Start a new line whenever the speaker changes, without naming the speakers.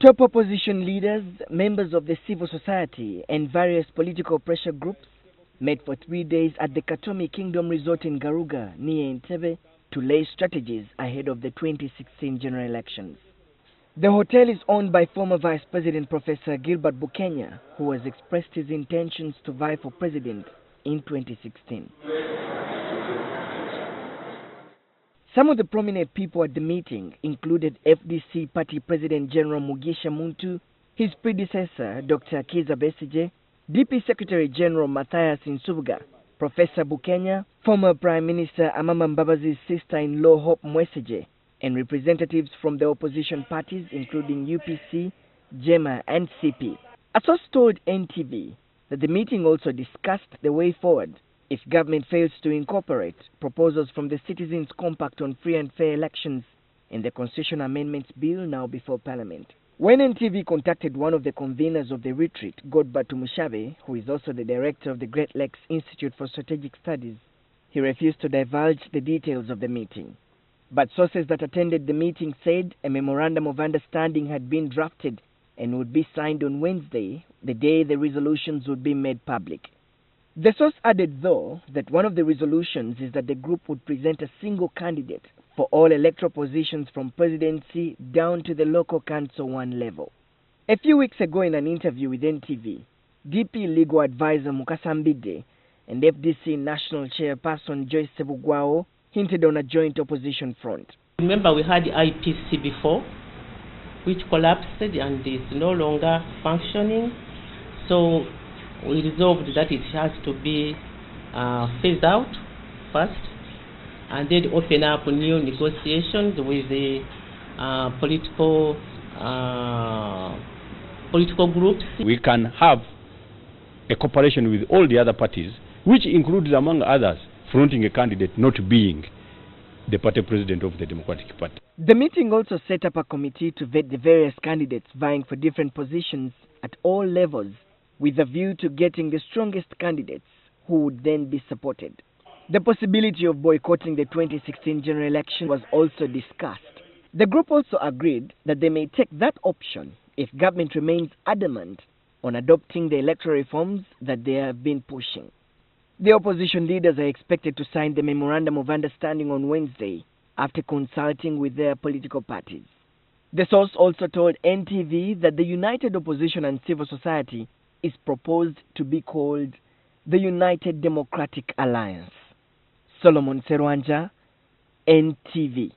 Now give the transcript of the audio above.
Top opposition leaders, members of the civil society, and various political pressure groups met for 3 days at the Katomi Kingdom Resort in Garuga, near Entebbe, to lay strategies ahead of the 2016 general elections. The hotel is owned by former Vice President Professor Gilbert Bukenya, who has expressed his intentions to vie for president in 2016. Some of the prominent people at the meeting included FDC Party President General Mugisha Muntu, his predecessor Dr. Kiza Besigye, DP Secretary General Matthias Nsubuga, Professor Bukenya, former Prime Minister Amama Mbabazi's sister-in-law Hope Mwesigye, and representatives from the opposition parties including UPC, JEMA, and CP. A source told NTV that the meeting also discussed the way forward if government fails to incorporate proposals from the Citizens' Compact on Free and Fair Elections and the Constitution Amendments Bill now before Parliament. When NTV contacted one of the conveners of the retreat, Godbert Mushabe, who is also the director of the Great Lakes Institute for Strategic Studies, he refused to divulge the details of the meeting. But sources that attended the meeting said a memorandum of understanding had been drafted and would be signed on Wednesday, the day the resolutions would be made public. The source added, though, that one of the resolutions is that the group would present a single candidate for all electoral positions from presidency down to the local council 1 level. A few weeks ago in an interview with NTV, DP legal advisor Mukasa Mbide and FDC national chairperson Joyce Sebugwao hinted on a joint opposition front.
Remember, we had IPC before, which collapsed and is no longer functioning. So we resolved that it has to be phased out first, and then open up new negotiations with the political groups.
We can have a cooperation with all the other parties, which includes, among others, fronting a candidate not being the party president of the Democratic Party.
The meeting also set up a committee to vet the various candidates vying for different positions at all levels, with a view to getting the strongest candidates who would then be supported. The possibility of boycotting the 2016 general election was also discussed. The group also agreed that they may take that option if government remains adamant on adopting the electoral reforms that they have been pushing. The opposition leaders are expected to sign the Memorandum of Understanding on Wednesday after consulting with their political parties. The source also told NTV that the United Opposition and Civil Society is proposed to be called the United Democratic Alliance. Solomon Serwanja, NTV.